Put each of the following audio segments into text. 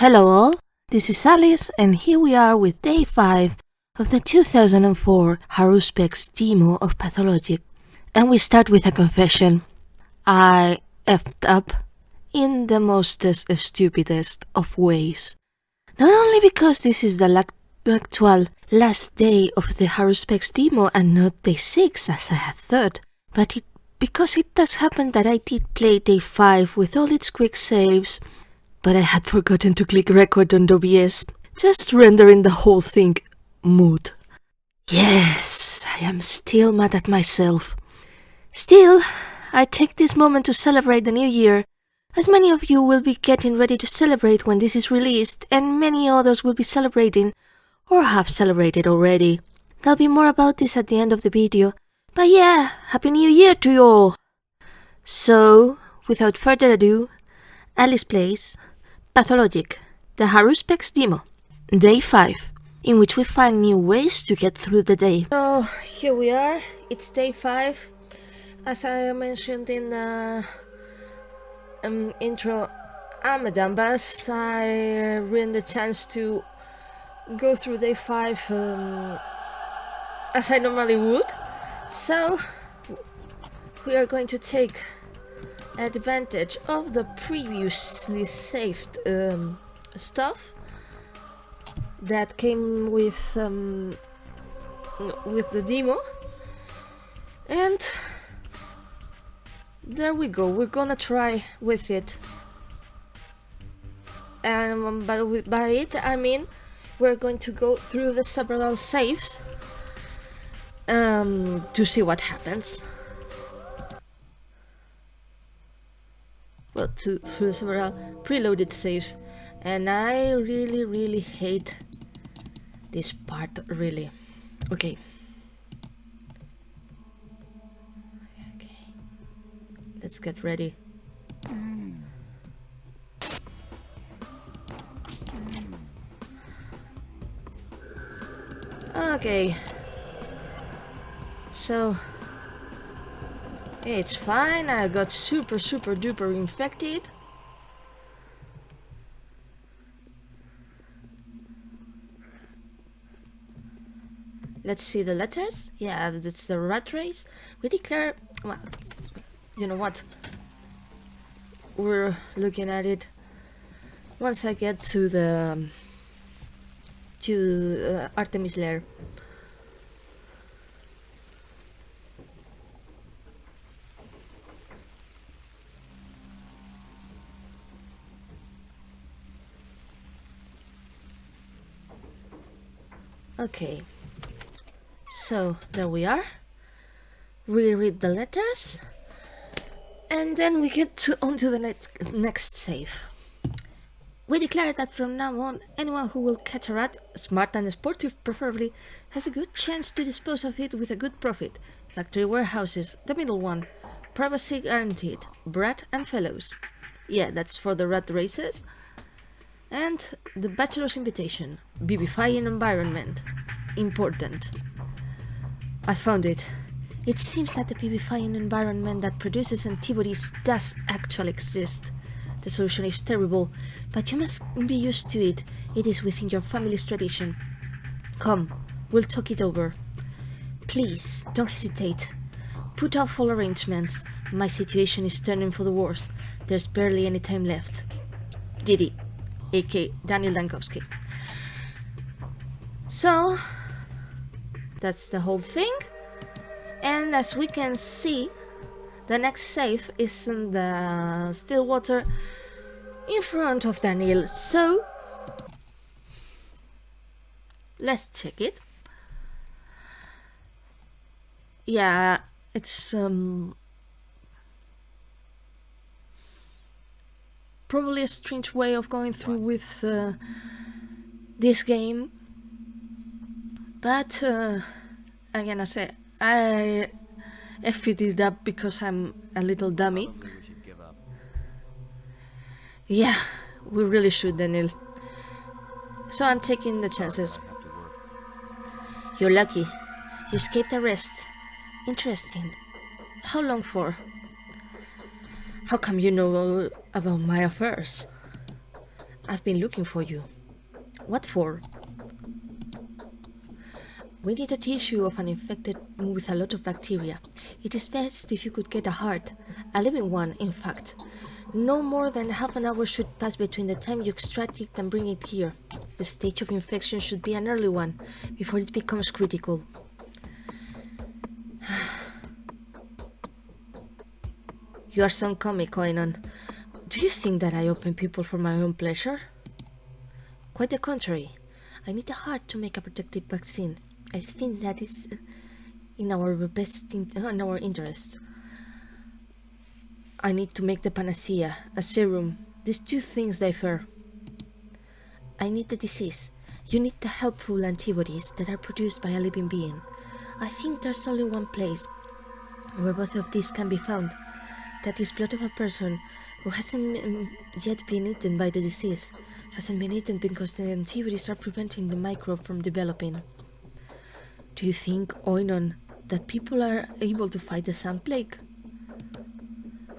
Hello all, this is Alys and here we are with day 5 of the 2004 Haruspex Demo of Pathologic. And we start with a confession. I effed up in the mostest stupidest of ways. Not only because this is the actual last day of the Haruspex Demo and not day 6 as I had thought, but because it does happen that I did play day 5 with all its quick saves, but I had forgotten to click record on OBS, just rendering the whole thing mood. Yes, I am still mad at myself. Still, I take this moment to celebrate the new year, as many of you will be getting ready to celebrate when this is released, and many others will be celebrating, or have celebrated already. There'll be more about this at the end of the video, but yeah, Happy New Year to you all! So, without further ado, Alys plays Pathologic, the Haruspex Demo, Day 5, in which we find new ways to get through the day. So, here we are, it's Day 5. As I mentioned in the intro, I'm a dumbass. I ran the chance to go through Day 5 as I normally would. So, we are going to take advantage of the previously saved stuff that came with the demo, and there we go. We're gonna try with it, and by it I mean we're going to go through the several saves to see what happens. Well, through several preloaded saves, and I really hate this part, really. Okay, let's get ready. Okay, so it's fine. I got super duper infected. Let's see the letters. Yeah, that's the rat race. We declare, well, you know what? We're looking at it once I get to the Artemis lair. Okay, so there we are. We read the letters, and then we get onto the next save. We declare that from now on, anyone who will catch a rat, smart and sportive preferably, has a good chance to dispose of it with a good profit. Factory warehouses, the middle one, privacy guaranteed, Brat and Fellows. Yeah, that's for the rat races. And the bachelor's invitation, vivifying environment, important. I found it. It seems that the vivifying environment that produces antibodies does actually exist. The solution is terrible, but you must be used to it. It is within your family's tradition. Come, we'll talk it over. Please, don't hesitate. Put off all arrangements. My situation is turning for the worse. There's barely any time left. Didi, aka Daniel Dankowski. So, that's the whole thing. And as we can see, the next save is in the still water in front of Daniel. So, let's check it. Yeah, it's probably a strange way of going through with this game, but again, I effed it up because I'm a little dummy. Yeah, we really should, Daniel. So I'm taking the chances. You're lucky. You escaped arrest. Interesting. How long for? How come you know about my affairs? I've been looking for you. What for? We need a tissue of an infected with a lot of bacteria. It is best if you could get a heart, a living one, in fact. No more than half an hour should pass between the time you extract it and bring it here. The stage of infection should be an early one, before it becomes critical. You are some comic, Oinon. Do you think that I open people for my own pleasure? Quite the contrary. I need a heart to make a protective vaccine. I think that is in our interests. I need to make the panacea, a serum. These two things differ. I need the disease. You need the helpful antibodies that are produced by a living being. I think there's only one place where both of these can be found. That is blood of a person who hasn't yet been eaten by the disease. Hasn't been eaten because the antibodies are preventing the microbe from developing. Do you think, Oinon, that people are able to fight the sand plague?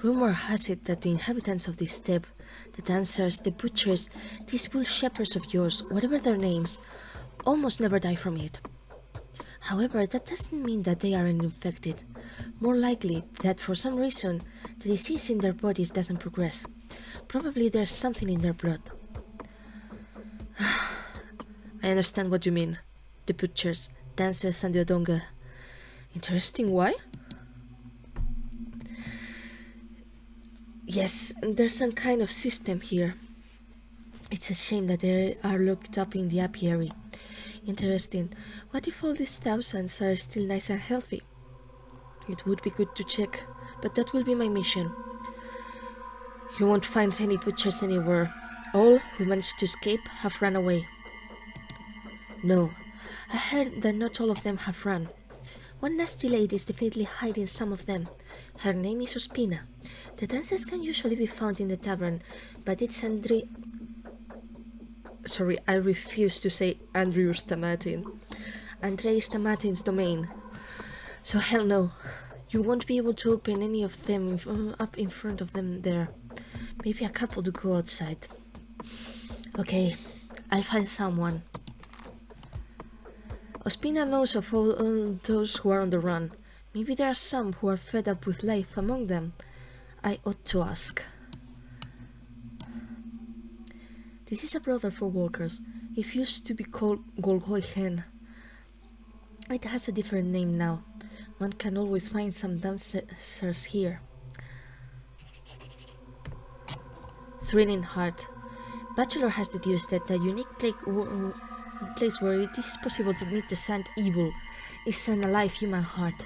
Rumor has it that the inhabitants of this steppe, the dancers, the butchers, these bull shepherds of yours, whatever their names, almost never die from it. However, that doesn't mean that they aren't infected. More likely that for some reason the disease in their bodies doesn't progress. Probably there's something in their blood. I understand what you mean. The butchers, dancers and the odonga. Interesting, why? Yes, there's some kind of system here. It's a shame that they are locked up in the apiary. Interesting. What if all these thousands are still nice and healthy? It would be good to check, but that will be my mission. You won't find any butchers anywhere. All who managed to escape have run away. No, I heard that not all of them have run. One nasty lady is definitely hiding some of them. Her name is Ospina. The dancers can usually be found in the tavern, but it's Sorry, I refuse to say Andrew Stamatin. Andrei Stamatin's domain. So hell no. You won't be able to open any of them up in front of them there. Maybe a couple to go outside. Okay, I'll find someone. Ospina knows of all those who are on the run. Maybe there are some who are fed up with life among them. I ought to ask. This is a brother for walkers. It used to be called Golgoyhen. It has a different name now. One can always find some dancers here. Thrilling heart. Bachelor has deduced that the unique place where it is possible to meet the sand evil is an alive human heart.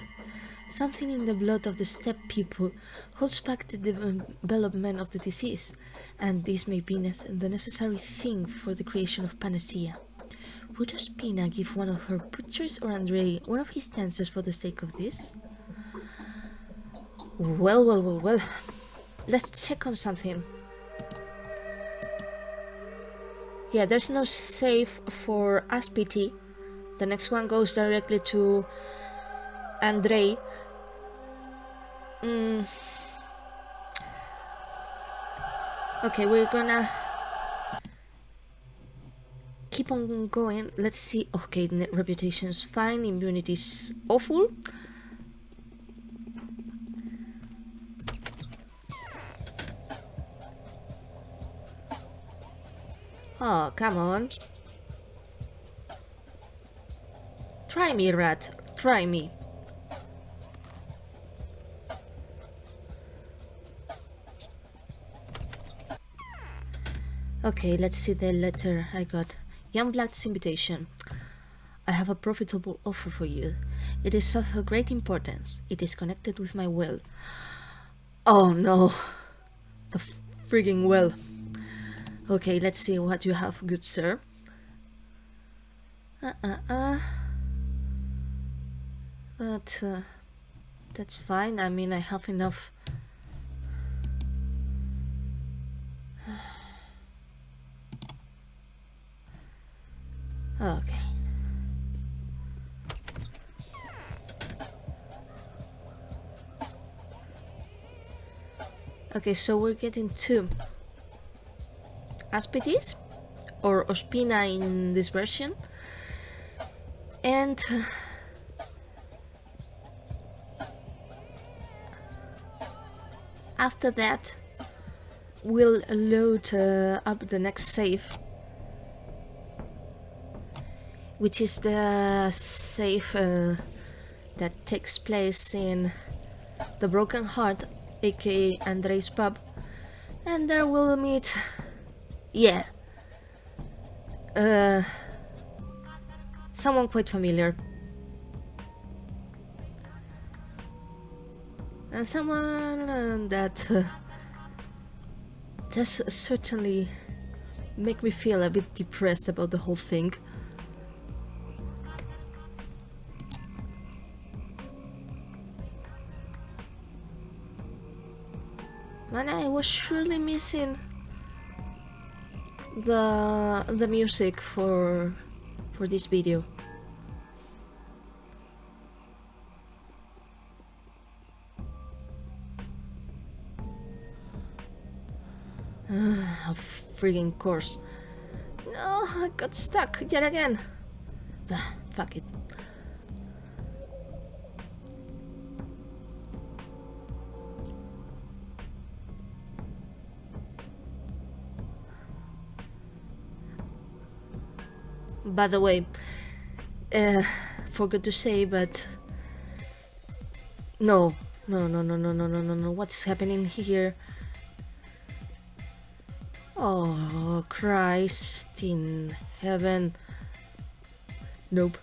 Something in the blood of the steppe people holds back the development of the disease, and this may be the necessary thing for the creation of panacea. Would Ospina give one of her butchers or Andrei one of his dancers for the sake of this? Well. Let's check on something. Yeah, there's no save for Aspiti. The next one goes directly to Andrei. Okay, we're gonna keep on going. Let's see. Okay, reputation's fine, immunity's awful. Oh, come on. Try me, rat. Try me. Okay, let's see the letter I got. Youngblood's invitation. I have a profitable offer for you. It is of great importance. It is connected with my will. Oh no. The frigging well. Okay, let's see what you have, good sir. But that's fine. I mean, I have enough. Okay. Okay, so we're getting two. Aspitis, or Ospina in this version, and after that we'll load up the next save, which is the save that takes place in the Broken Heart, aka Andrei's pub, and there we'll meet, someone quite familiar, and someone that does certainly make me feel a bit depressed about the whole thing. And I was surely missing the music for this video. Of friggin' course. No, I got stuck yet again. Fuck it. By the way, forgot to say, but no, what's happening here? Oh, Christ in heaven. Nope.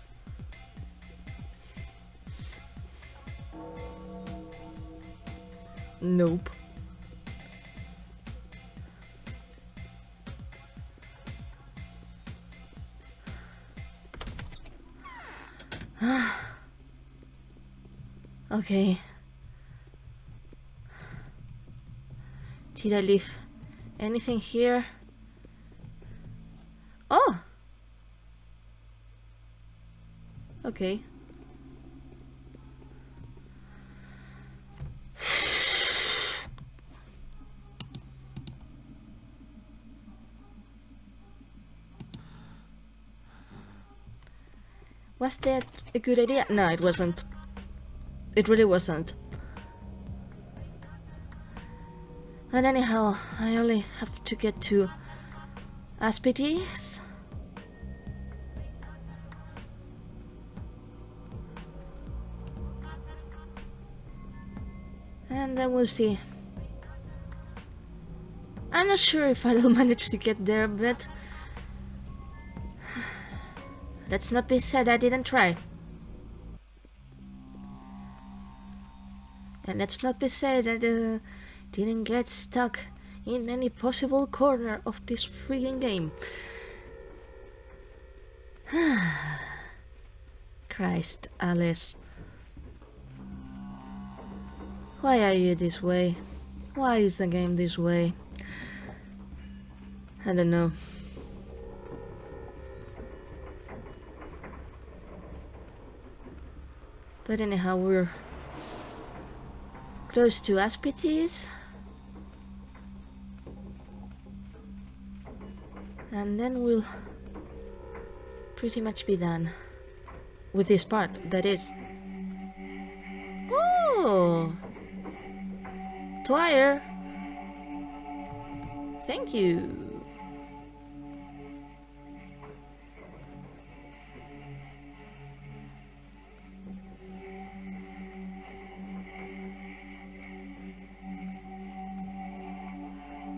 Nope. Okay. Did I leave anything here? Oh! Okay. Was that a good idea? No, it wasn't. It really wasn't. And anyhow, I only have to get to Aspides. And then we'll see. I'm not sure if I'll manage to get there, but let's not be said I didn't try. And let's not be said that didn't get stuck in any possible corner of this freaking game. Christ, Alys. Why are you this way? Why is the game this way? I don't know. But anyhow, we're close to Aspides. And then we'll pretty much be done with this part, that is. Oh! Dwyer! Thank you!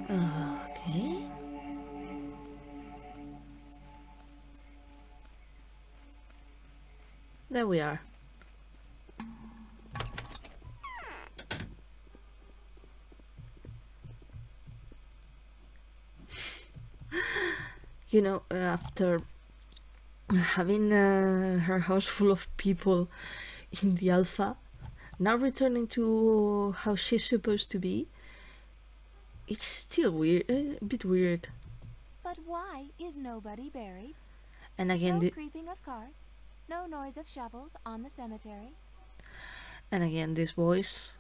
Okay. There we are. You know, after having her house full of people in the alpha, now returning to how she's supposed to be, it's still weird, a bit weird. But why is nobody buried? And again, No creeping of carts, no noise of shovels on the cemetery. And again, this voice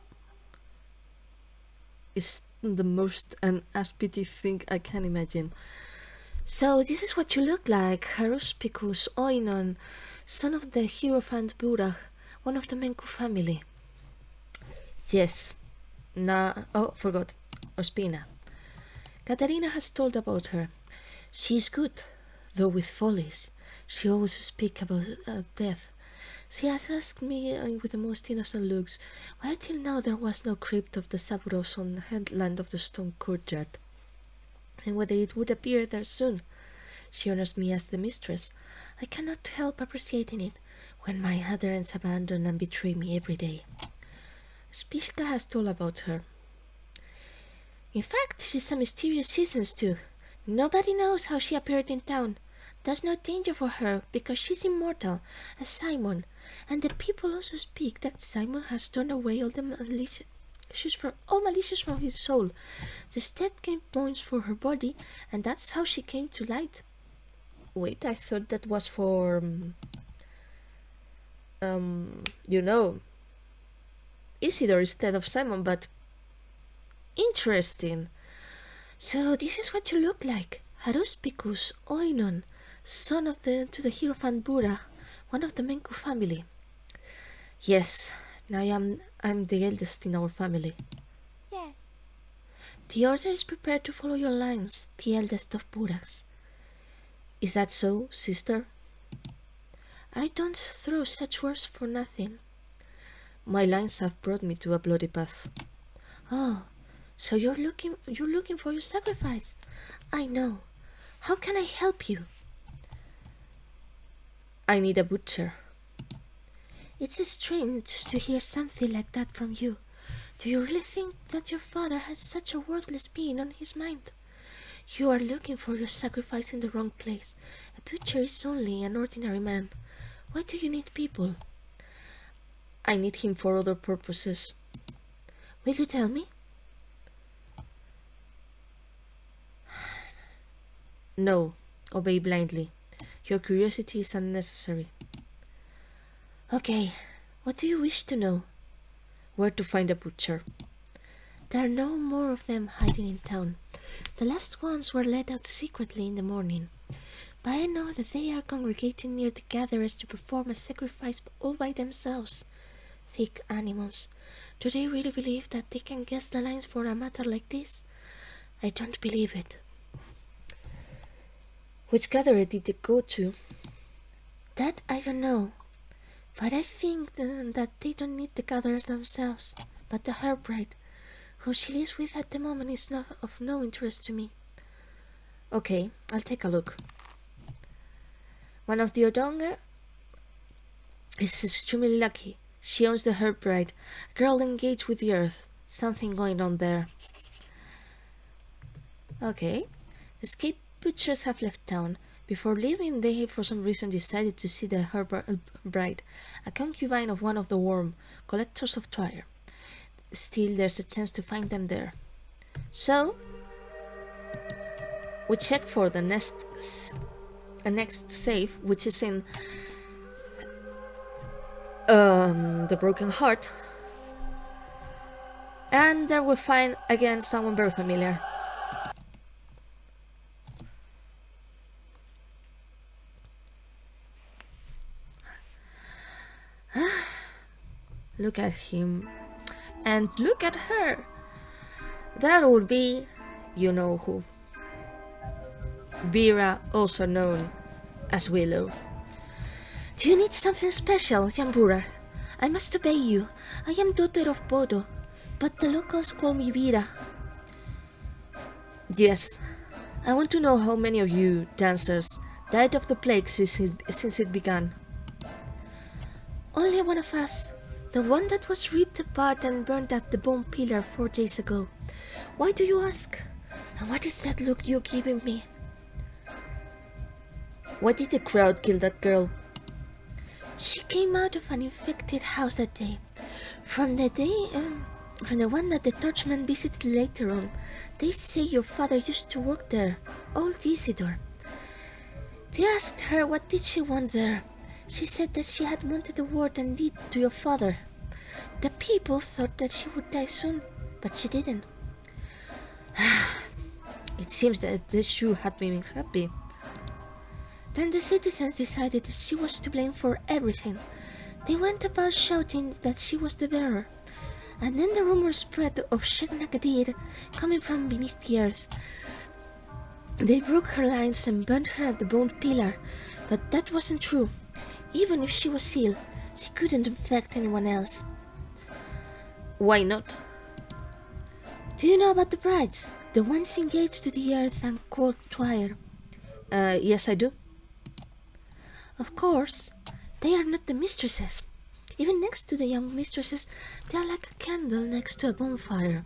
is the most an aspity thing I can imagine. So this is what you look like, Haruspex Oinon, son of the Hierophant Buddha, one of the Menku family. Yes. Forgot. Ospina. Katarina has told about her. She is good, though with follies. She always speaks about death. She has asked me with the most innocent looks why till now there was no crypt of the Saburos on the headland of the stone courtyard, and whether it would appear there soon. She honors me as the mistress. I cannot help appreciating it when my adherents abandon and betray me every day. Spiska has told about her. In fact, she's a mysterious season too. Nobody knows how she appeared in town. There's no danger for her because she's immortal, as Simon, and the people also speak that Simon has turned away all malicious from his soul. Instead came bones for her body, and that's how she came to light. Wait, I thought that was for Isidore instead of Simon, but interesting. So this is what you look like, Haruspex Oinon, son of the Hierophant Buddha, one of the Menku family. Yes, now I'm the eldest in our family. Yes. The order is prepared to follow your lines, the eldest of Buddhas. Is that so, sister? I don't throw such words for nothing. My lines have brought me to a bloody path. Oh, so you're looking for your sacrifice. I know. How can I help you? I need a butcher. It's strange to hear something like that from you. Do you really think that your father has such a worthless being on his mind? You are looking for your sacrifice in the wrong place. A butcher is only an ordinary man. Why do you need people? I need him for other purposes. Will you tell me? No, obey blindly. Your curiosity is unnecessary. Okay, what do you wish to know? Where to find a butcher. There are no more of them hiding in town. The last ones were let out secretly in the morning. But I know that they are congregating near the gatherers to perform a sacrifice all by themselves. Thick animals. Do they really believe that they can guess the lines for a matter like this? I don't believe it. Which gatherer did they go to? That I don't know. But I think that they don't need the gatherers themselves, but the herb bride, whom she lives with at the moment, is of no interest to me. Okay, I'll take a look. One of the Odonga is extremely lucky. She owns the herb bride, a girl engaged with the earth. Something going on there. Okay, the escaped butchers have left town. Before leaving, they for some reason decided to see the herb bride, a concubine of one of the worm collectors of Twire. Still, there's a chance to find them there. So, we check for the next safe, which is in the Broken Heart, and there we'll find again someone very familiar. Look at him. And look at her. That would be, you know who. Vera, also known as Willow. Do you need something special, Yambura? I must obey you. I am daughter of Bodo, but the locals call me Vera. Yes, I want to know how many of you, dancers, died of the plague since it began. Only one of us. The one that was ripped apart and burned at the bone pillar 4 days ago. Why do you ask? And what is that look you're giving me? Why did the crowd kill that girl? She came out of an infected house that day. From the one that the Torchman visited later on. They say your father used to work there, old Isidore. They asked her what did she want there. She said that she had wanted a word and deed to your father. The people thought that she would die soon, but she didn't. It seems that this shoe had made me happy. Then the citizens decided that she was to blame for everything. They went about shouting that she was the bearer. And then the rumor spread of Sheikh Nagadir coming from beneath the earth. They broke her lines and burnt her at the bone pillar, but that wasn't true. Even if she was ill, she couldn't infect anyone else. Why not? Do you know about the brides? The ones engaged to the earth and called Twire? Yes, I do. Of course, they are not the mistresses. Even next to the young mistresses, they are like a candle next to a bonfire.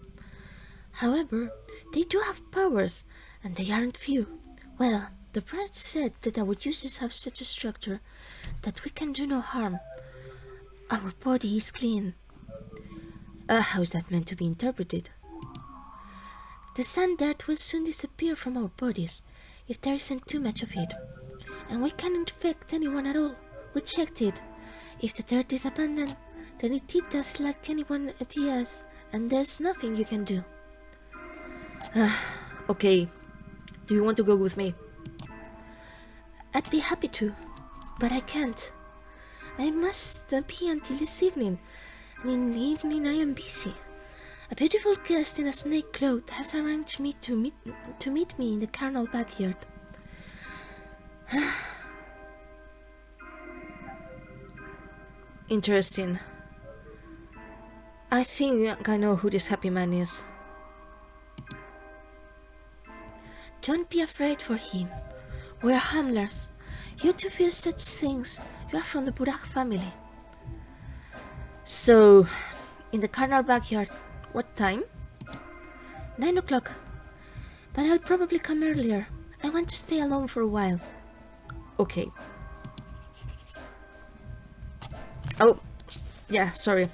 However, they do have powers, and they aren't few. Well, the bride said that our uses have such a structure that we can do no harm. Our body is clean. How is that meant to be interpreted? The sand dirt will soon disappear from our bodies if there isn't too much of it. And we can't infect anyone at all. We checked it. If the dirt is abundant, then it eats us like anyone else, and there's nothing you can do. Okay. Do you want to go with me? I'd be happy to, but I can't. I must be until this evening, and in the evening I am busy. A beautiful guest in a snake cloth has arranged me to meet me in the carnal backyard. Interesting. I think I know who this happy man is. Don't be afraid for him. We are harmless. You two feel such things. You are from the Burak family. So, in the carnal backyard, what time? 9 o'clock. But I'll probably come earlier. I want to stay alone for a while. Okay. Oh, yeah, sorry.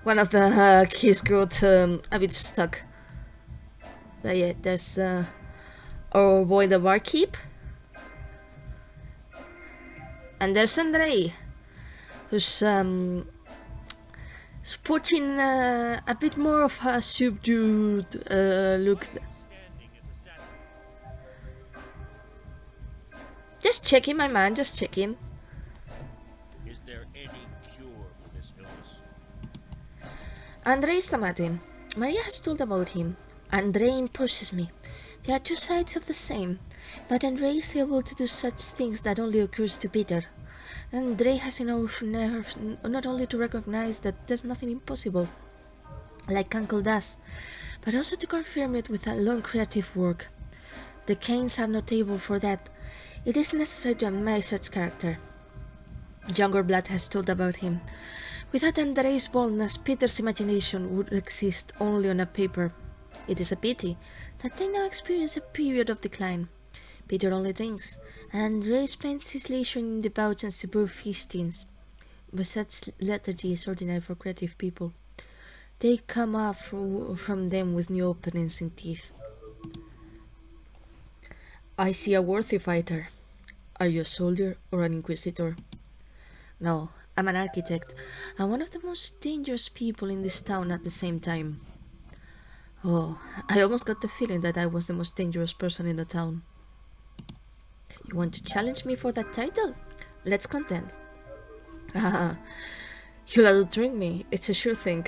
One of the keys got a bit stuck. But yeah, there's our boy the barkeep. And there's Andrei, who's sporting a bit more of a subdued look. Just checking, my man, just checking. Is there any cure for this illness? Andrei Stamatin. Maria has told about him. Andrei imposes me. They are two sides of the same, but Andrei is able to do such things that only occurs to Peter. Andrei has enough nerve not only to recognize that there's nothing impossible, like Uncle does, but also to confirm it with a long creative work. The Canes are notable for that. It is necessary to admire such character. Younger blood has told about him. Without Andrei's boldness, Peter's imagination would exist only on a paper. It is a pity that they now experience a period of decline. Peter only drinks, and Andrei spends his leisure in debauch and superb feastings. But such lethargy is ordinary for creative people. They come up from them with new openings in teeth. I see a worthy fighter. Are you a soldier or an inquisitor? No, I'm an architect, and one of the most dangerous people in this town at the same time. Oh, I almost got the feeling that I was the most dangerous person in the town. You want to challenge me for that title? Let's contend. Haha, you'll out-drink me, it's a sure thing.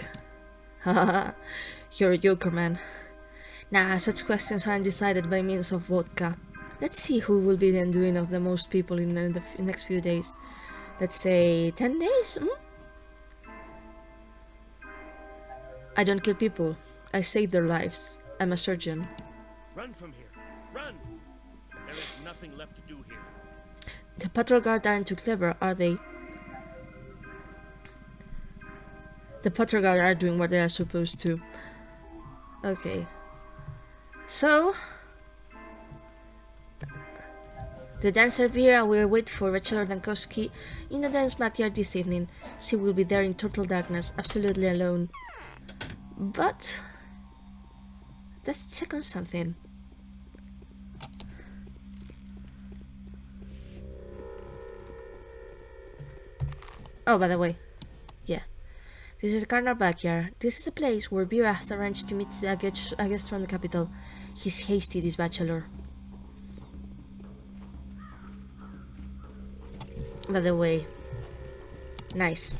Haha, you're a joker, man. Nah, such questions aren't decided by means of vodka. Let's see who will be the undoing of the most people in the next few days. Let's say 10 days? I don't kill people. I save their lives. I'm a surgeon. Run from here. Run! There is nothing left to do here. The patrol guard aren't too clever, are they? The patrol guard are doing what they are supposed to. Okay. So... the dancer Vera will wait for Rachel Dankowski in the dance backyard this evening. She will be there in total darkness, absolutely alone. But... let's check on something. Oh, by the way. Yeah. This is Cardinal backyard. This is the place where Vera has arranged to meet a guest from the capital. He's hasty, this bachelor. By the way, nice.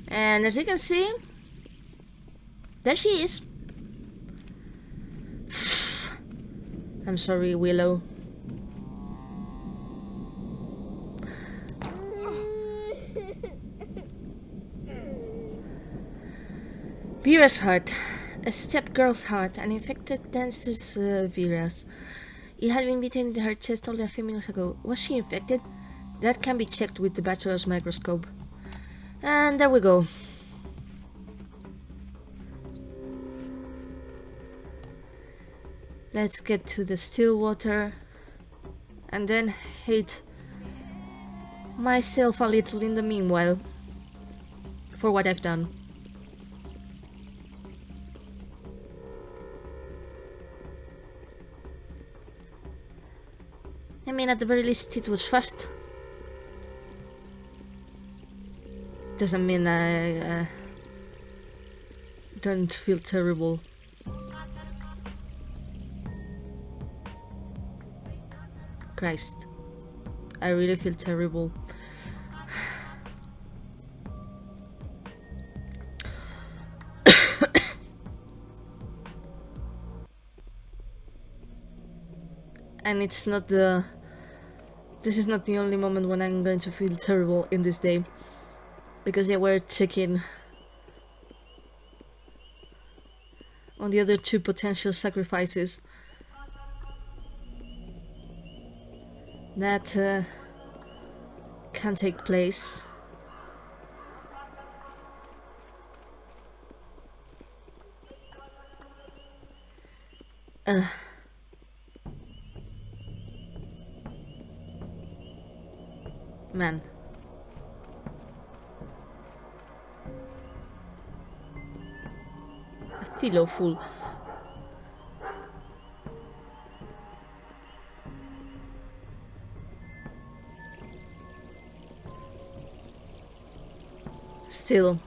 And as you can see, there she is. I'm sorry, Willow. Vera's heart. A step-girl's heart. An infected dancer's Vera's. It had been beaten in her chest only a few minutes ago. Was she infected? That can be checked with the bachelor's microscope. And there we go. Let's get to the still water and then hate myself a little in the meanwhile for what I've done. I mean, at the very least it was fast. Doesn't mean I don't feel terrible. Christ, I really feel terrible. And it's not the... This is not the only moment when I'm going to feel terrible in this day. Because they were checking on the other two potential sacrifices that can take place. Man. I feel awful. Still.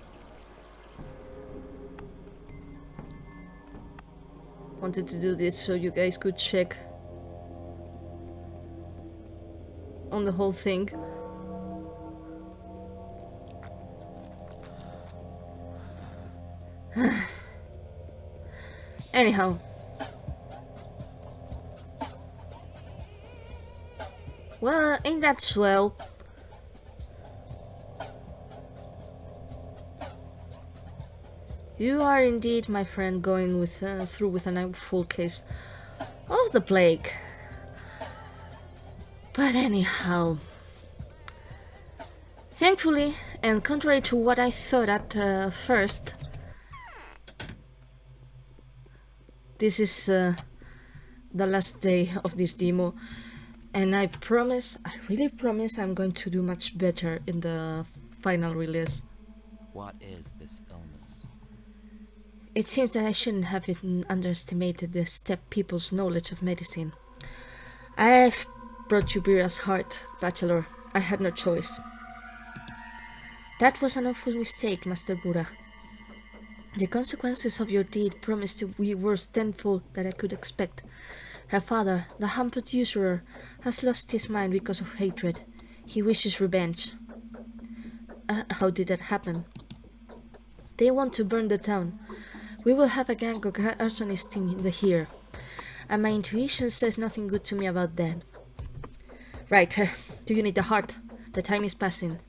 Wanted to do this so you guys could check on the whole thing. Anyhow. Well, ain't that swell? You are indeed, my friend, going with through with a full case of the plague. But anyhow, thankfully, and contrary to what I thought at first, this is the last day of this demo, and I really promise I'm going to do much better in the final release. What is this illness? It seems that I shouldn't have underestimated the steppe people's knowledge of medicine. I've brought you Vera's heart, Bachelor. I had no choice. That was an awful mistake, Master Buddha. The consequences of your deed promised to be worse tenfold than I could expect. Her father, the humbled usurer, has lost his mind because of hatred. He wishes revenge. How did that happen? They want to burn the town. We will have a gang of arsonists in here. And my intuition says nothing good to me about that. Right, do you need the heart? The time is passing.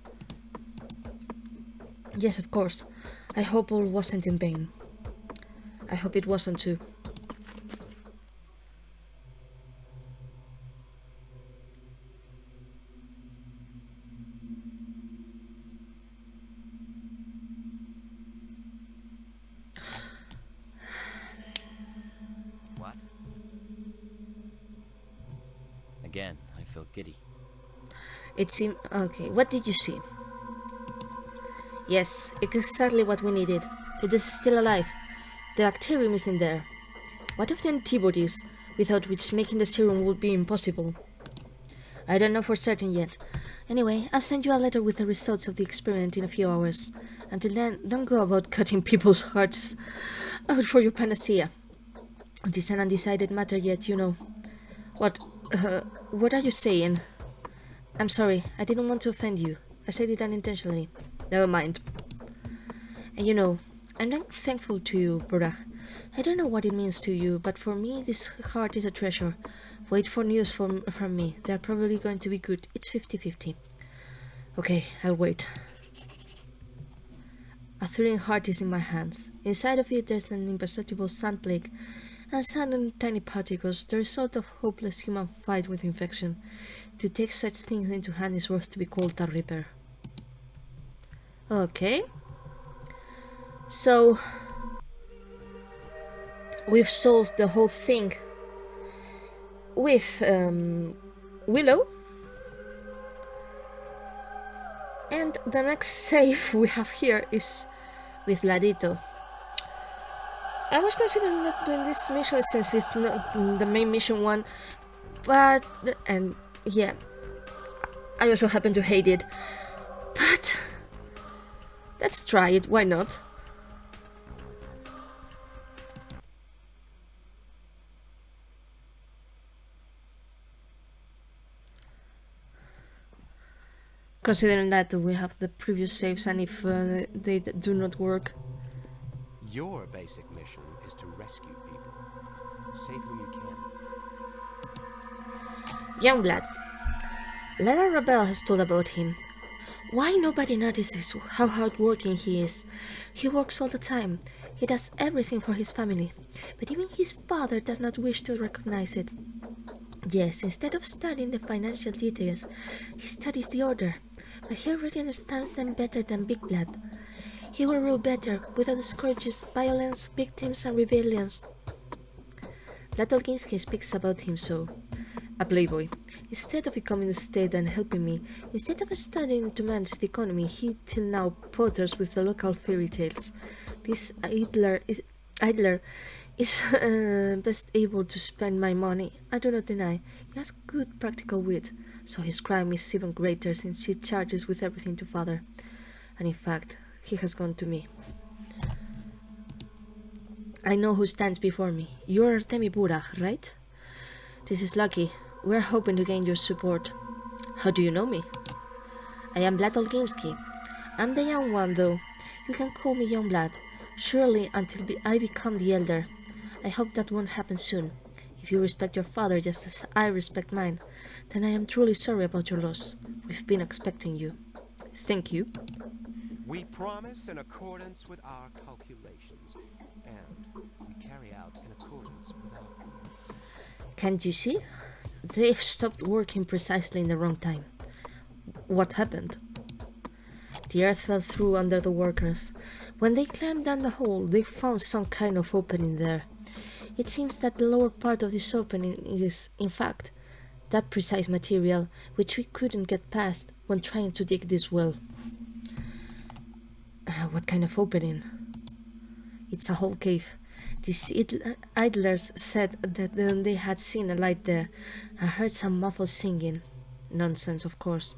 Yes, of course. I hope all wasn't in vain. I hope it wasn't too. What? Again, I feel giddy. It seemed... Okay, what did you see? Yes, exactly what we needed. It is still alive. The bacterium is in there. What of the antibodies, without which making the serum would be impossible? I don't know for certain yet. Anyway, I'll send you a letter with the results of the experiment in a few hours. Until then, don't go about cutting people's hearts out for your panacea. It is an undecided matter yet, you know. What are you saying? I'm sorry, I didn't want to offend you. I said it unintentionally. Never mind. And you know, I'm not thankful to you, Burak. I don't know what it means to you, but for me, this heart is a treasure. Wait for news from me. They're probably going to be good. It's 50-50. Okay, I'll wait. A thrilling heart is in my hands. Inside of it, there's an imperceptible sand plague and sudden tiny particles, the result of hopeless human fight with infection. To take such things into hand is worth to be called a reaper. Okay. So, we've solved the whole thing with Willow. And the next save we have here is with Ladito. I was considering not doing this mission since it's not the main mission one, but, and yeah, I also happen to hate it, but let's try it, why not? Considering that we have the previous saves, and if they do not work. Your basic mission is to rescue people. Save whom you can. Youngblood. Lara Rabel has told about him. Why nobody notices how hardworking he is? He works all the time. He does everything for his family. But even his father does not wish to recognize it. Yes, instead of studying the financial details, he studies the order. But he already understands them better than Big Blood. He will rule better, without the scourges, violence, victims, and rebellions. Platolkinski speaks about him so. A playboy. Instead of becoming the state and helping me, instead of studying to manage the economy, he till now potters with the local fairy tales. This idler is best able to spend my money. I do not deny. He has good practical wit, so his crime is even greater since he charges with everything to father. And in fact, he has gone to me. I know who stands before me. You're Artemi Burak, right? This is lucky. We're hoping to gain your support. How do you know me? I am Vlad Olgimsky. I'm the young one, though. You can call me Young Vlad. Surely until I become the elder. I hope that won't happen soon. If you respect your father just as I respect mine, then I am truly sorry about your loss. We've been expecting you. Thank you. We promise in accordance with our calculations, and we carry out in accordance with our promise. Can't you see? They've stopped working precisely in the wrong time. What happened? The earth fell through under the workers. When they climbed down the hole, they found some kind of opening there. It seems that the lower part of this opening is, in fact, that precise material which we couldn't get past when trying to dig this well. What kind of opening? It's a whole cave. These idlers said that they had seen a light there and heard some muffled singing. Nonsense, of course.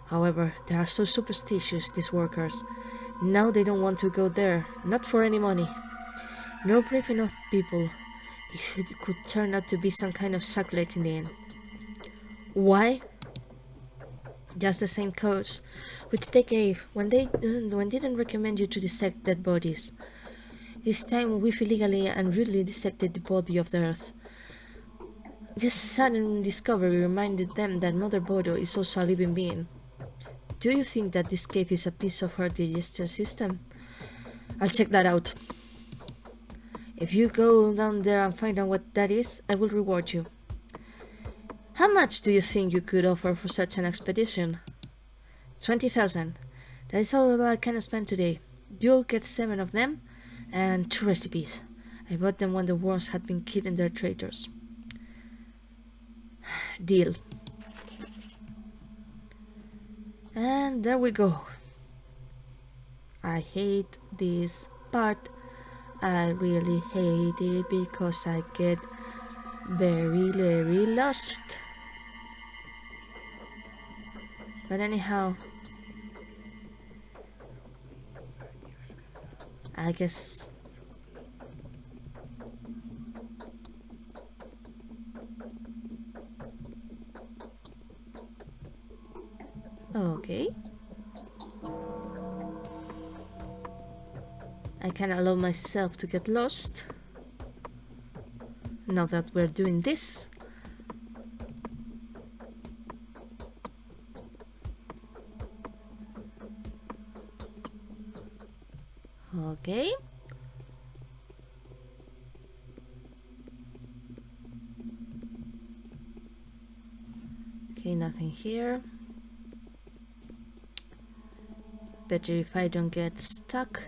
However, they are so superstitious, these workers. Now they don't want to go there, not for any money. No brave enough people, if it could turn out to be some kind of sacrilege in the end. Why? Just the same cause which they gave when they didn't recommend you to dissect dead bodies. This time we've illegally and rudely dissected the body of the earth. This sudden discovery reminded them that Mother Bodo is also a living being. Do you think that this cave is a piece of her digestion system? I'll check that out. If you go down there and find out what that is, I will reward you. How much do you think you could offer for such an expedition? 20,000. That is all I can spend today. You'll get 7 of them and 2 recipes. I bought them when the worms had been killing their traitors. Deal. And there we go. I hate this part. I really hate it because I get very lost. But anyhow, I guess okay. I can allow myself to get lost now that we're doing this. Okay. Okay, nothing here. Better if I don't get stuck.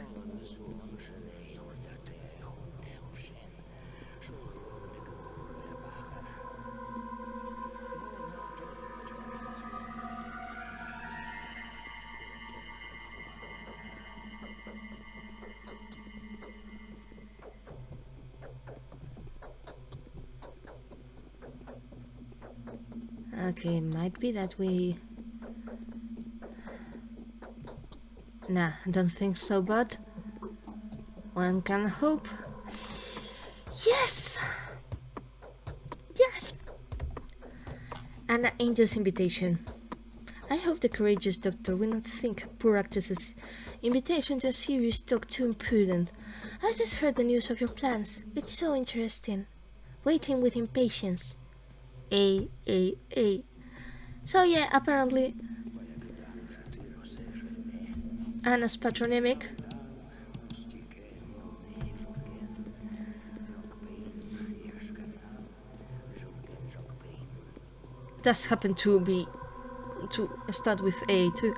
Okay, might be that we... Nah, I don't think so, but one can hope. Yes! Yes! An angel's invitation. I hope the courageous doctor will not think poor actress's invitation to a serious talk too imprudent. I just heard the news of your plans. It's so interesting. Waiting with impatience. So yeah, apparently Anna's patronymic does happen to start with A too.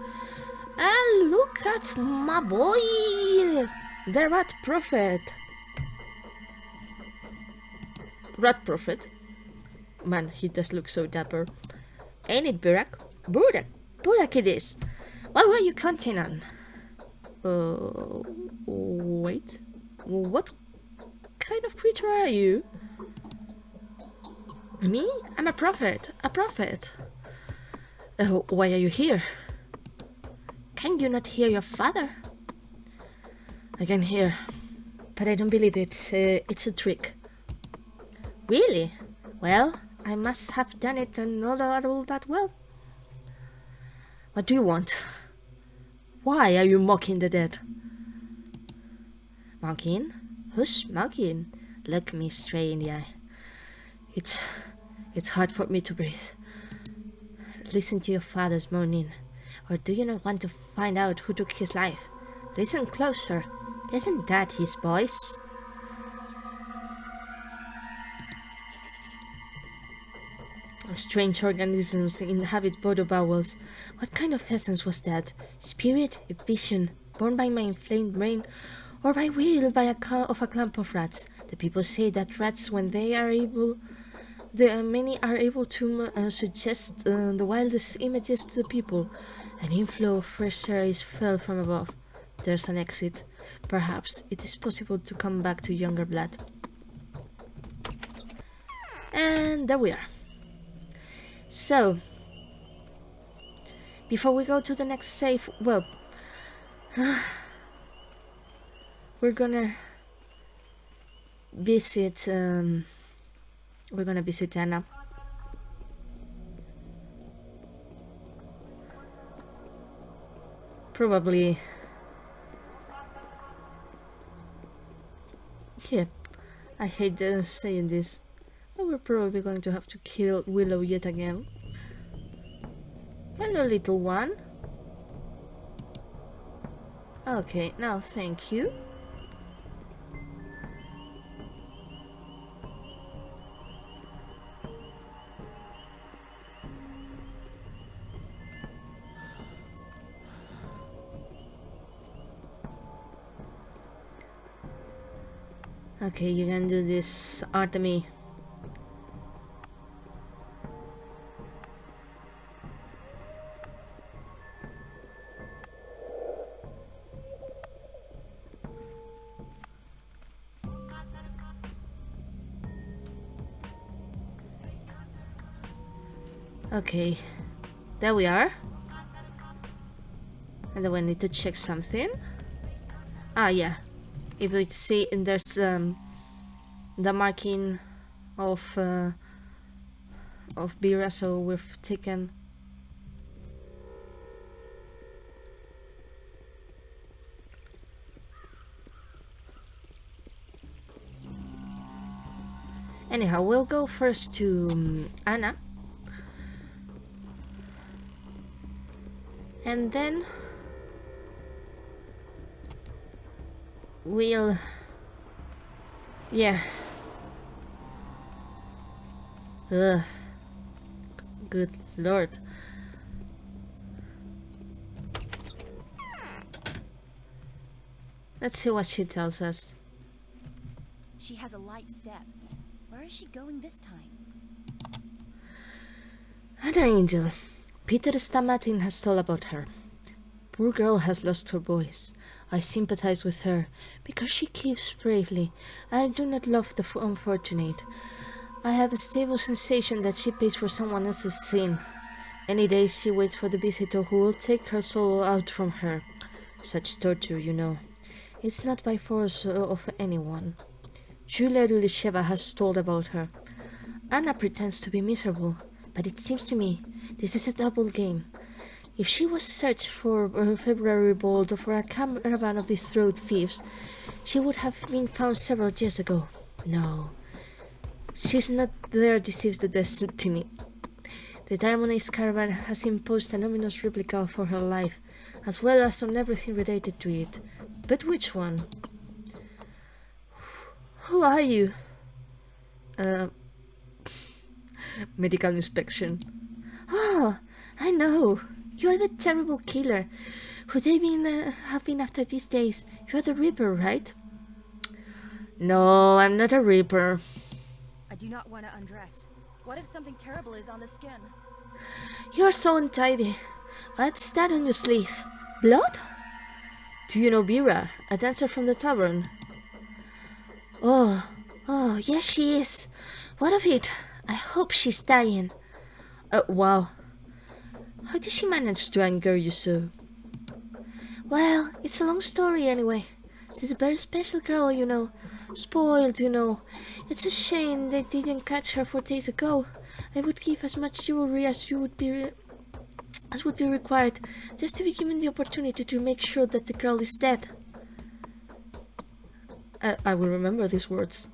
And look at my boy, the Rat Prophet. Rat Prophet. Man, he does look so dapper. Ain't it, Burak? Burak it is. What were you counting on? Wait. What kind of creature are you? Me? I'm a prophet. Why are you here? Can you not hear your father? I can hear, but I don't believe it. It's a trick. Really? Well, I must have done it and not all that well. What do you want? Why are you mocking the dead? Mocking? Who's mocking? Look me straight in the eye. It's hard for me to breathe. Listen to your father's moaning. Or do you not want to find out who took his life? Listen closer. Isn't that his voice? Strange organisms inhabit both bowels. What kind of essence was that? Spirit? A vision? Born by my inflamed brain? Or by will of a clump of rats? The people say that rats, when they are able... many are able to suggest the wildest images to the people. An inflow of fresh air is felt from above. There's an exit. Perhaps it is possible to come back to younger blood. And there we are. So, before we go to the next save, well, we're gonna visit Anna. Probably, yeah, I hate saying this, but we're probably going to have to kill Willow yet again. Hello, little one. Okay, now thank you. Okay, you can do this, Artemy. Okay, there we are. And then we need to check something. Ah, yeah. If we see, and there's the marking of Bira, so we've taken. Anyhow, we'll go first to Anna. And then we'll... yeah. Ugh. Good lord. Let's see what she tells us. She has a light step. Where is she going this time? An angel. Peter Stamatin has told about her. Poor girl has lost her voice. I sympathize with her, because she keeps bravely. I do not love the unfortunate. I have a stable sensation that she pays for someone else's sin. Any day she waits for the visitor who will take her soul out from her. Such torture, you know. It's not by force of anyone. Julia Rulisheva has told about her. Anna pretends to be miserable, but it seems to me this is a double game. If she was searched for a February revolt or for a caravan of these throat thieves, she would have been found several years ago. No, she's not there, deceives the destiny. The Diamond Ace caravan has imposed an ominous replica for her life, as well as on everything related to it. But which one? Who are you? Medical inspection. Oh, I know. You're the terrible killer who they have been after these days. You're the Reaper, right? No, I'm not a Reaper. I do not want to undress. What if something terrible is on the skin? You're so untidy. What's that on your sleeve? Blood? Do you know Bira, a dancer from the tavern? Oh, yes she is. What of it? I hope she's dying. Wow. How did she manage to anger you so? Well, it's a long story anyway. She's a very special girl, you know. Spoiled, you know. It's a shame they didn't catch her 4 days ago. I would give as much jewelry as would be required, just to be given the opportunity to make sure that the girl is dead. I will remember these words.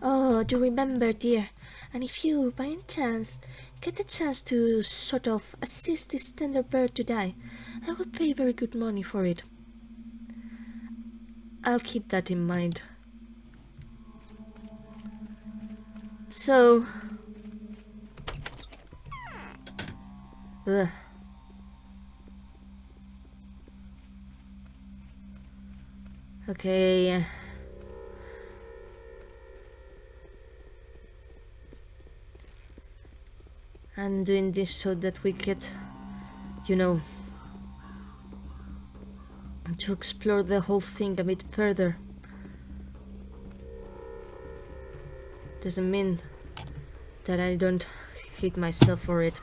Oh, do remember, dear. And if you, by any chance, get the chance to sort of assist this tender bird to die, I will pay very good money for it. I'll keep that in mind. So... Ugh. Okay. I'm doing this so that we get, you know, to explore the whole thing a bit further. Doesn't mean that I don't hate myself for it.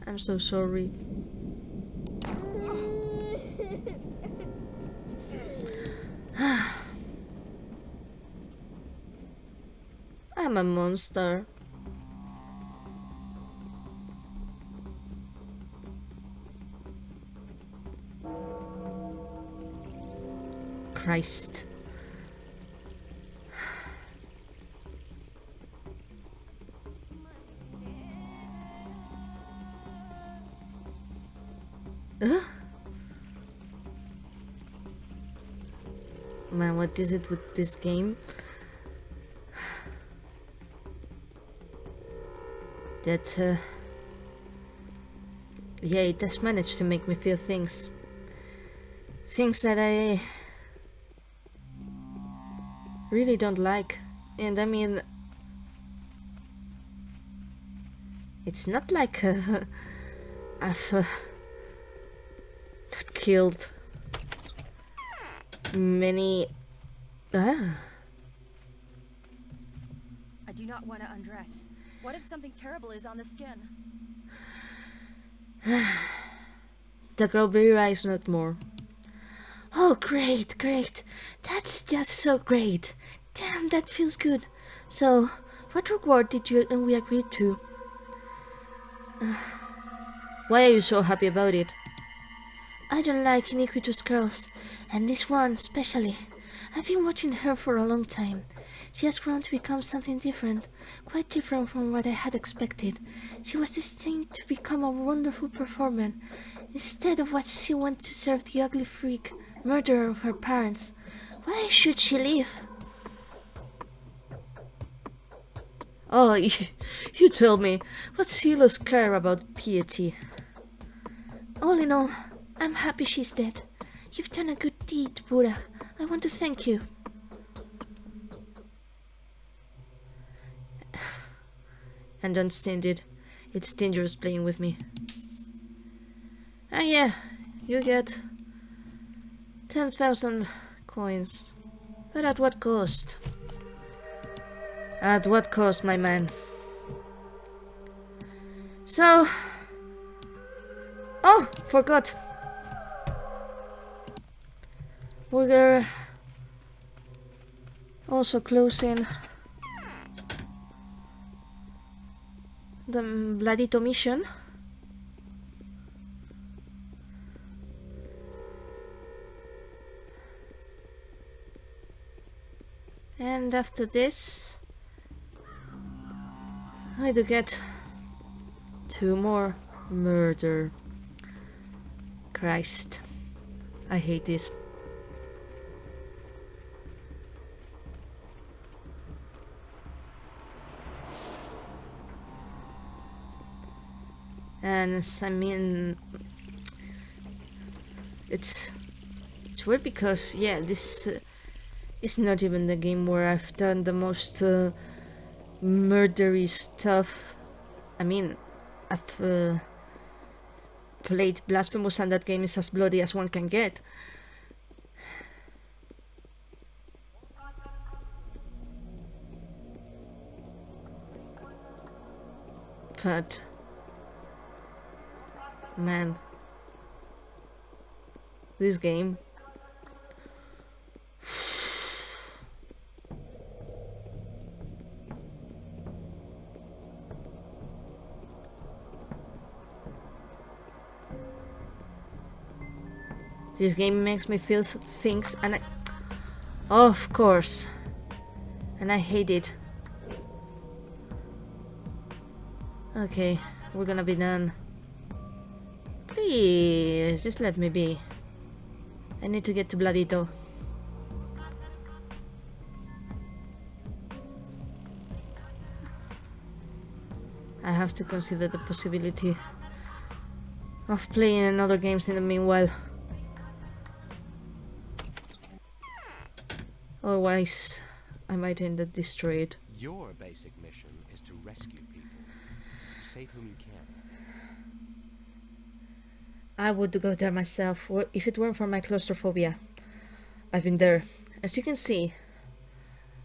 I'm so sorry. I'm a monster. Christ. Man, what is it with this game? That yeah, it has managed to make me feel things. Things that I really don't like. And I mean, it's not like I've not killed many. I do not want to undress. What if something terrible is on the skin? The girl very rise not more. Oh, great, great. That's just so great. Damn, that feels good. So, what reward did you and we agree to? Why are you so happy about it? I don't like iniquitous girls, and this one especially. I've been watching her for a long time. She has grown to become something different, quite different from what I had expected. She was destined to become a wonderful performer. Instead of what she went to serve the ugly freak, murderer of her parents. Why should she leave? Oh, you tell me. What's Silas care about piety? All in all, I'm happy she's dead. You've done a good deed, Buddha. I want to thank you. And don't stand it. It's dangerous playing with me. Ah yeah, you get 10,000 coins. But at what cost? At what cost, my man? So... Oh, forgot. We're also closing the Vladito mission. And after this, I do get 2 more murder. Christ, I hate this. And I mean, it's weird because yeah, this is not even the game where I've done the most murdery stuff. I mean, I've played Blasphemous and that game is as bloody as one can get. But man, this game makes me feel things and of course, and I hate it. Okay, we're gonna be done. Please, just let me be. I need to get to Vladito. I have to consider the possibility of playing another games in the meanwhile. Otherwise, I might end up destroyed. Your basic mission is to rescue people. Save whom you can. I would go there myself, or if it weren't for my claustrophobia. I've been there. As you can see,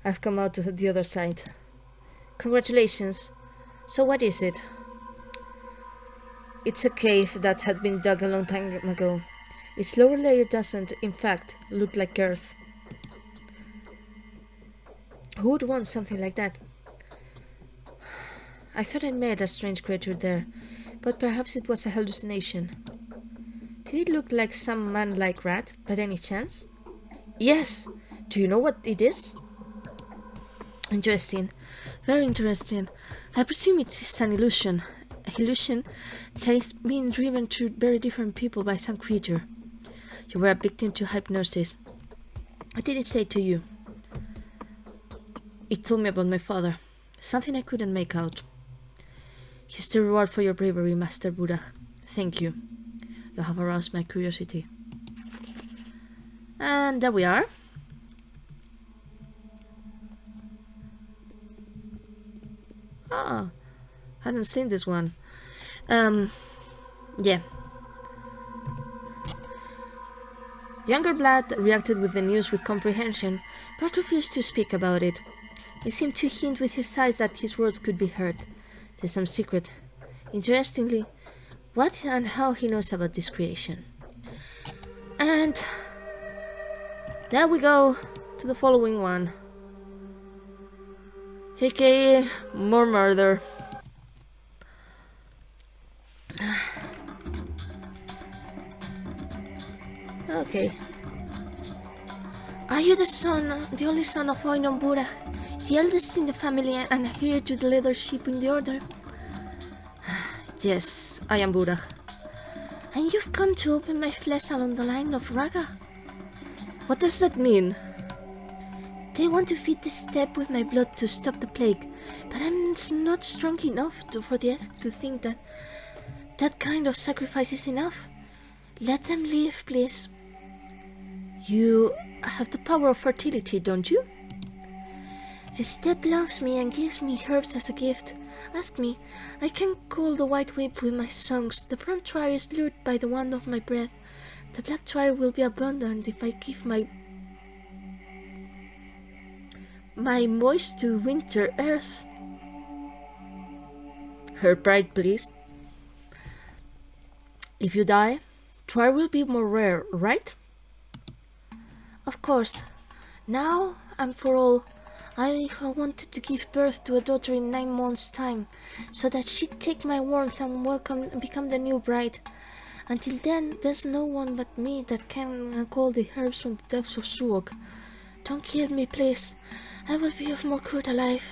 I've come out to the other side. Congratulations. So what is it? It's a cave that had been dug a long time ago. Its lower layer doesn't, in fact, look like earth. Who would want something like that? I thought I met a strange creature there, but perhaps it was a hallucination. Did it look like some man-like rat, by any chance? Yes! Do you know what it is? Interesting. Very interesting. I presume it is an illusion. A illusion that is being driven to very different people by some creature. You were a victim to hypnosis. What did it say to you? It told me about my father. Something I couldn't make out. Here's the reward for your bravery, Master Buddha. Thank you. You have aroused my curiosity. And there we are. Oh, hadn't seen this one. Yeah. Younger Blood reacted with the news with comprehension, but refused to speak about it. He seemed to hint with his eyes that his words could be heard. There's some secret. Interestingly, what and how he knows about this creation. And there we go to the following one. aka more murder. Okay. Are you the only son of Oinon Bura, the eldest in the family and heir to the leadership in the order? Yes, I am Bura. And you've come to open my flesh along the line of Raga? What does that mean? They want to feed the steppe with my blood to stop the plague, but I'm not strong enough for the earth to think that that kind of sacrifice is enough. Let them live, please. You have the power of fertility, don't you? The steppe loves me and gives me herbs as a gift. Ask me. I can call the white wave with my songs. The brown trier is lured by the wand of my breath. The black trier will be abundant if I give my moist to winter earth. Her pride, please. If you die, trier will be more rare, right? Of course. Now and for all, I wanted to give birth to a daughter in 9 months' time, so that she'd take my warmth and welcome and become the new bride. Until then, there's no one but me that can call the herbs from the depths of Suok. Don't kill me, please. I will be of more good alive.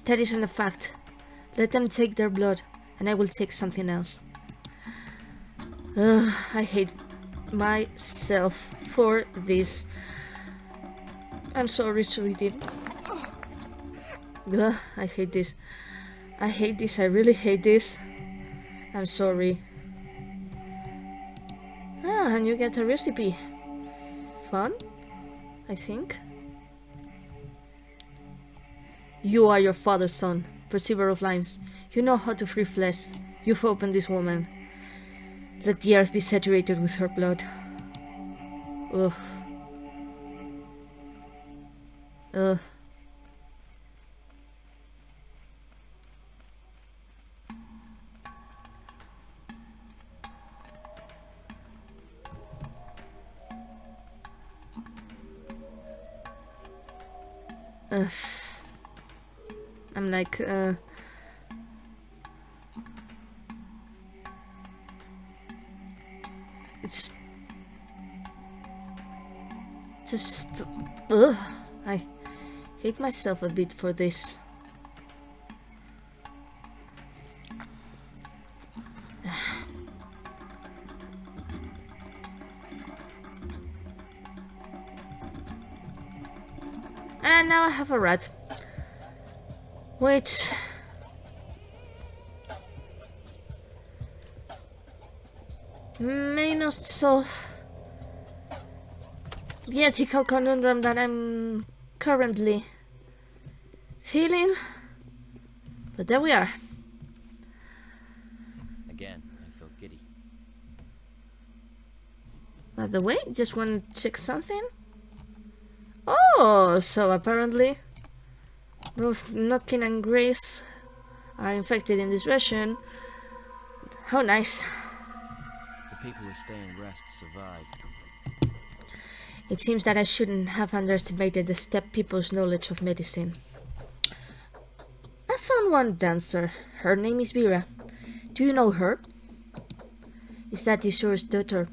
That isn't a fact. Let them take their blood, and I will take something else. I hate myself for this. I'm sorry, sweetie. I hate this. I hate this. I really hate this. I'm sorry. And you get a recipe. Fun, I think. You are your father's son, perceiver of limes. You know how to free flesh. You've opened this woman. Let the earth be saturated with her blood. Ugh. Ugh. I'm like, it's just, I hate myself a bit for this. And now I have a rat, which may not solve the ethical conundrum that I'm currently feeling, but there we are. Again, I feel giddy. By the way, just want to check something. Oh, so apparently both Notkin and Grace are infected in this version. How nice. The people who stay in rest survive. It seems that I shouldn't have underestimated the steppe people's knowledge of medicine. I found one dancer. Her name is Vera. Do you know her? Is that Isur's daughter?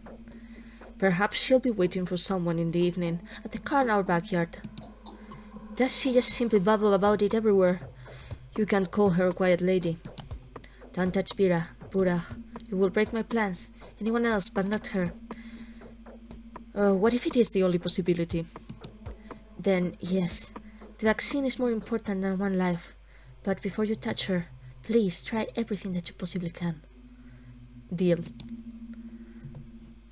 Perhaps she'll be waiting for someone in the evening at the carnal backyard. Does she just simply babble about it everywhere? You can't call her a quiet lady. Don't touch Vera, Bura. You will break my plans. Anyone else but not her. What if it is the only possibility? Then, yes, The vaccine is more important than one life. But before you touch her, please try everything that you possibly can. Deal.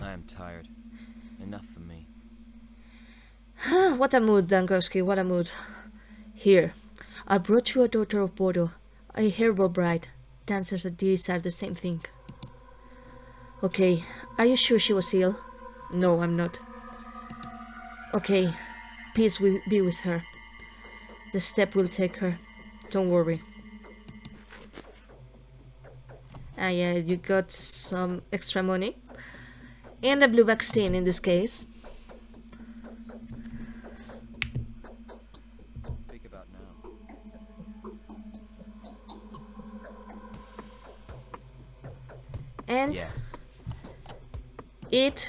I am tired. Enough for me. What a mood, Dankowski, what a mood. Here, I brought you a daughter of Bodo, a herbal bride. Dancers and these are the same thing. Okay, are you sure she was ill? No, I'm not. Okay, peace will be with her. The step will take her. Don't worry. Ah yeah, you got some extra money. And a blue vaccine in this case. Speak about now. And Yes. it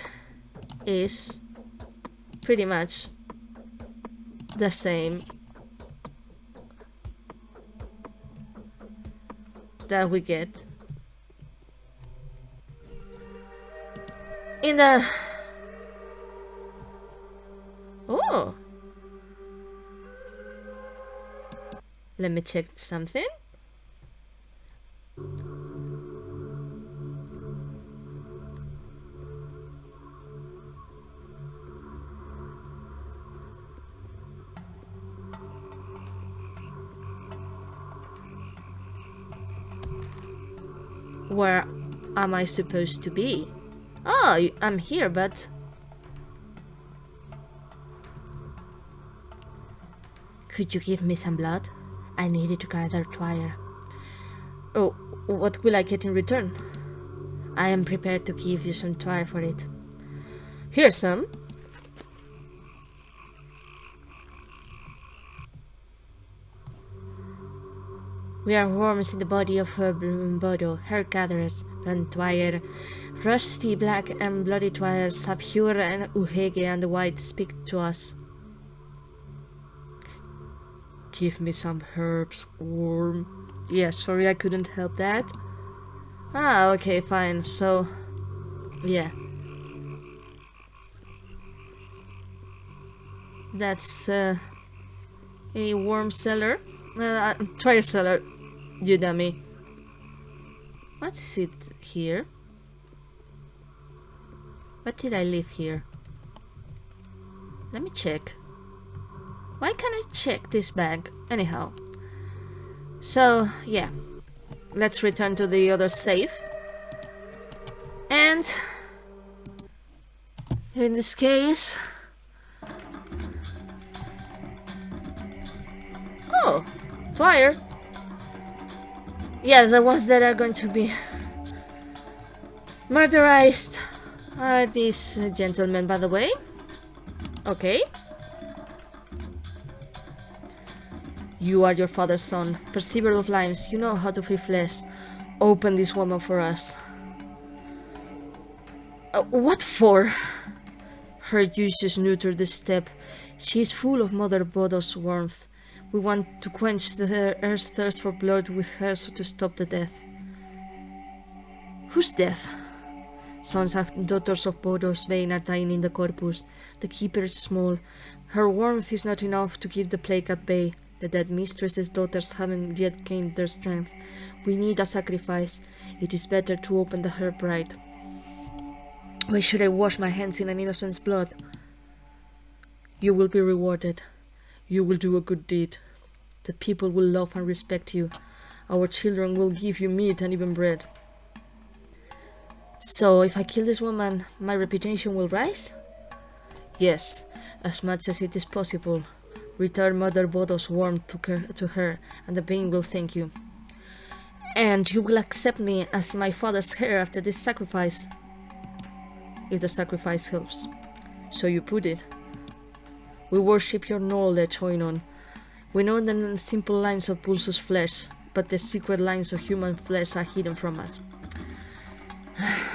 is pretty much the same that we get in the... Oh! Let me check something. Where am I supposed to be? Oh, I'm here, but... Could you give me some blood? I need it to gather twire. Oh, what will I get in return? I am prepared to give you some twire for it. Here's some. We are worms in the body of Bodo, her gatherers, plant twire, rusty black and bloody twire, Saphure and Uhege and the white speak to us. Give me some herbs, worm. Yeah, sorry I couldn't help that. Ah, okay, fine, so... yeah. That's a worm seller. Twire seller, you dummy. What's it here? What did I leave here? Let me check. Why can't I check this bag? Anyhow. So, yeah. Let's return to the other safe. And... in this case... oh! Twire. Yeah, the ones that are going to be murderized are these gentlemen, by the way. Okay. You are your father's son, perceiver of limes. You know how to free flesh. Open this woman for us. What for? Her uses neuter the step. She is full of Mother Bodo's warmth. We want to quench the earth's thirst for blood with her so to stop the death. Whose death? Sons and daughters of Bodo's vein are dying in the corpus. The keeper is small. Her warmth is not enough to keep the plague at bay. The dead mistress's daughters haven't yet gained their strength. We need a sacrifice. It is better to open the herb right. Why should I wash my hands in an innocent's blood? You will be rewarded. You will do a good deed. The people will love and respect you. Our children will give you meat and even bread. So, if I kill this woman, my reputation will rise? Yes, as much as it is possible. Return Mother Bodo's warmth to her, and the being will thank you. And you will accept me as my father's heir after this sacrifice. If the sacrifice helps. So you put it. We worship your knowledge, Oinon. We know the simple lines of Pulsus flesh, but the secret lines of human flesh are hidden from us.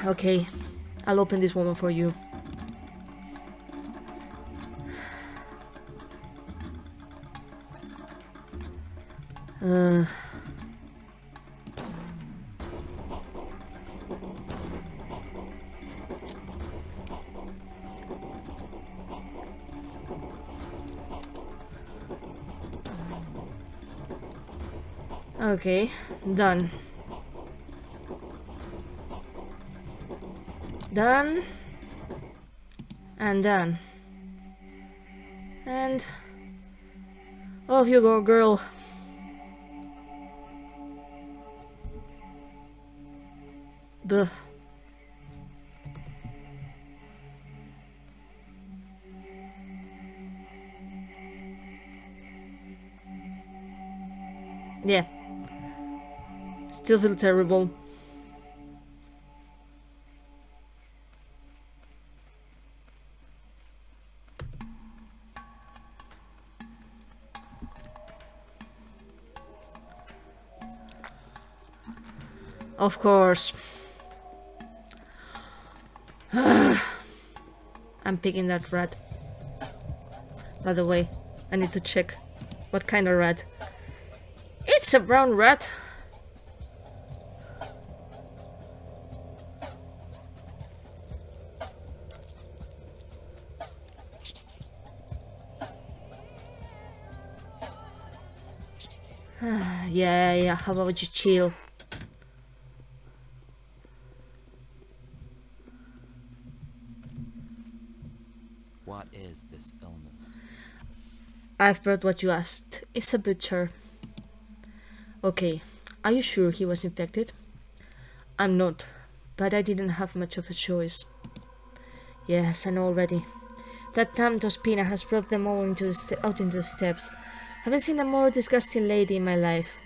Okay, I'll open this woman for you. Okay, done. Done. And done. And off you go, girl. Duh. Yeah. Still feel terrible. Of course. I'm picking that rat. By the way, I need to check what kind of rat. It's a brown rat. Yeah, how about you chill? What is this illness? I've brought what you asked. It's a butcher. Okay, are you sure he was infected? I'm not, but I didn't have much of a choice. Yes, I know already. That damned Ospina has brought them all out into the steppes. Haven't seen a more disgusting lady in my life.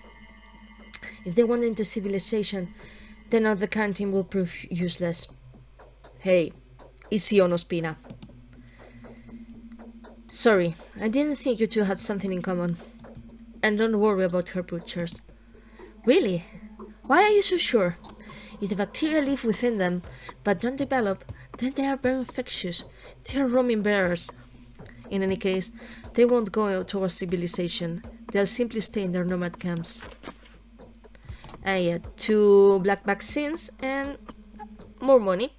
If they wander into civilization, then all the canteen will prove useless. Hey, easy on Ospina. Sorry, I didn't think you two had something in common. And don't worry about her butchers. Really? Why are you so sure? If the bacteria live within them, but don't develop, then they are very infectious. They are roaming bearers. In any case, they won't go towards civilization. They'll simply stay in their nomad camps. And yeah, 2 black vaccines and more money.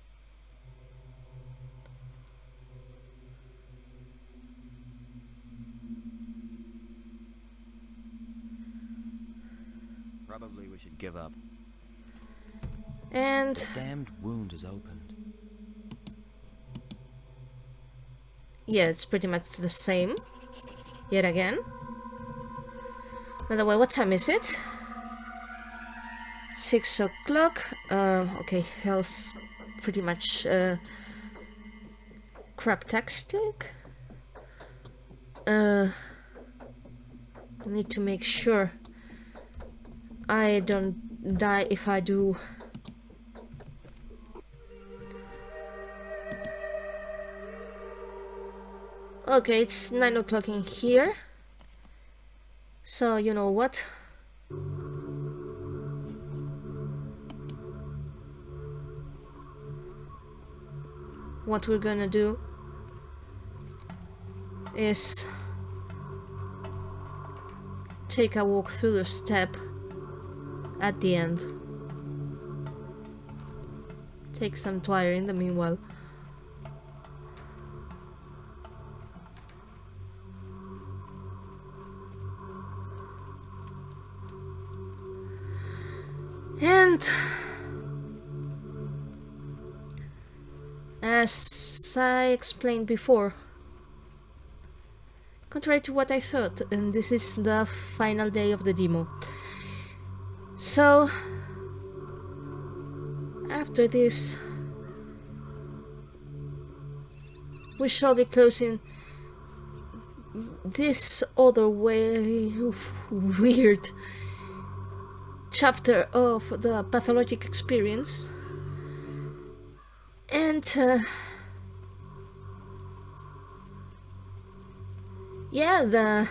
Probably we should give up. And The damned wound is opened. yeah, it's pretty much the same. Yet again. By the way, what time is it? 6 o'clock. Okay, health's pretty much craptastic. I need to make sure I don't die if I do. Okay, it's 9 o'clock in here. So, you know what? What we're gonna do is take a walk through the steppe at the end. Take some twire in the meanwhile. And as I explained before, contrary to what I thought, and this is the final day of the demo. So after this, we shall be closing this other way weird chapter of the Pathologic experience. And yeah, the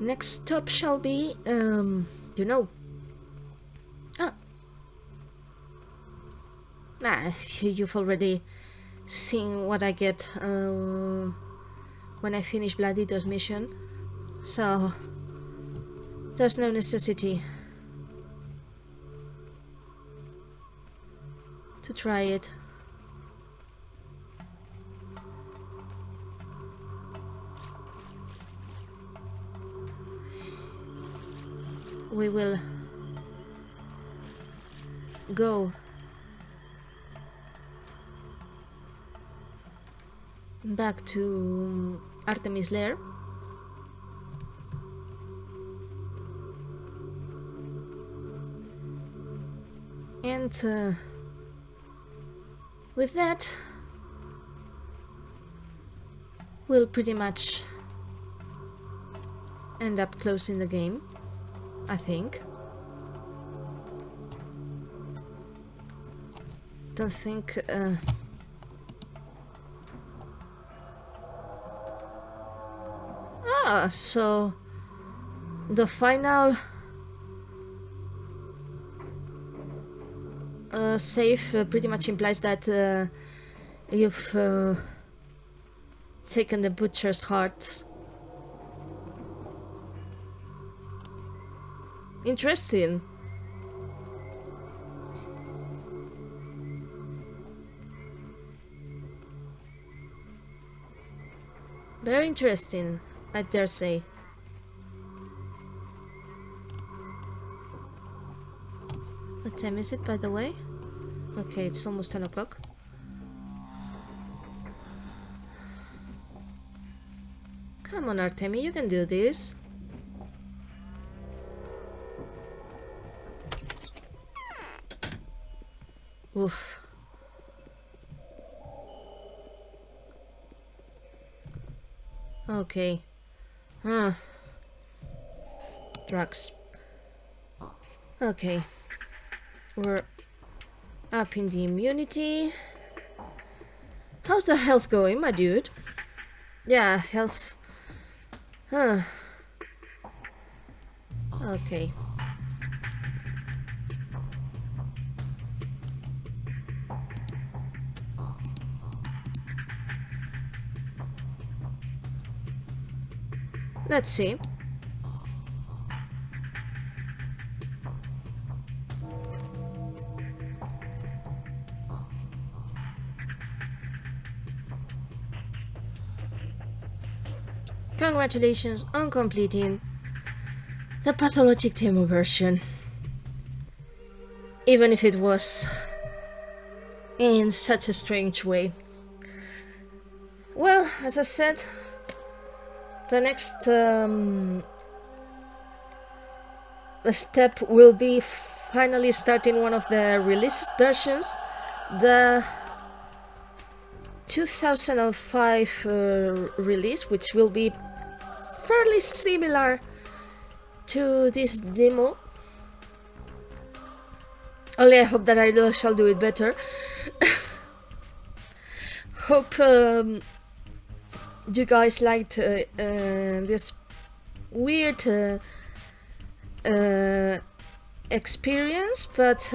next stop shall be, you know, you've already seen what I get when I finish Bladito's mission, so there's no necessity to try it. we will go back to Artemis' lair. And with that, we'll pretty much end up closing the game, I think. Don't think so the final save pretty much implies that you've taken the butcher's heart. Interesting. Very interesting, I dare say. What time is it, by the way? Okay, it's almost 10 o'clock. Come on, Artemi, you can do this. Oof. Okay. Drugs. Okay. We're up in the immunity. How's the health going, my dude? Yeah, health. Okay. Let's see. Congratulations on completing the Pathologic Demo version. Even if it was in such a strange way. Well, as I said, the next step will be finally starting one of the released versions, the 2005 release, which will be fairly similar to this demo. Only I hope that I shall do it better. Hope you guys liked this weird experience, but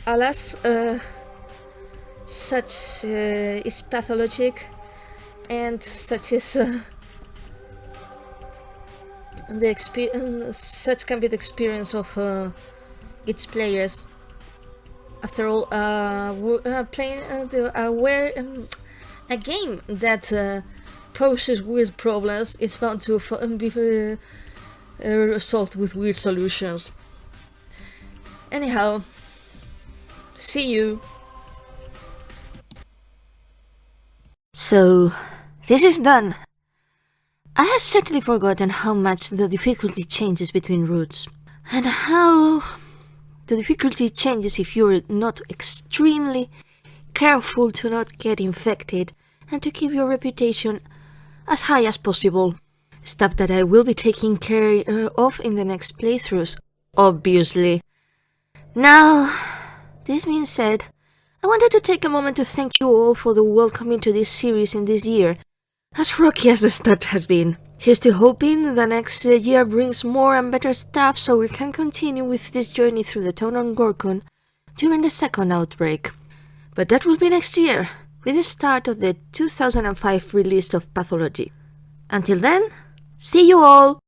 alas, such is Pathologic, and such is the experience. Such can be the experience of its players. After all, playing a game that poses weird problems is bound to be solved with weird solutions. Anyhow, see you. So, this is done. I had certainly forgotten how much the difficulty changes between routes, and how the difficulty changes if you're not extremely careful to not get infected and to keep your reputation as high as possible. Stuff that I will be taking care of in the next playthroughs, obviously. Now, this being said, I wanted to take a moment to thank you all for the welcome into this series in this year, as rocky as the start has been. Here's to hoping the next year brings more and better stuff so we can continue with this journey through the town on Gorkon during the second outbreak. But that will be next year, with the start of the 2005 release of Pathologic. Until then, see you all!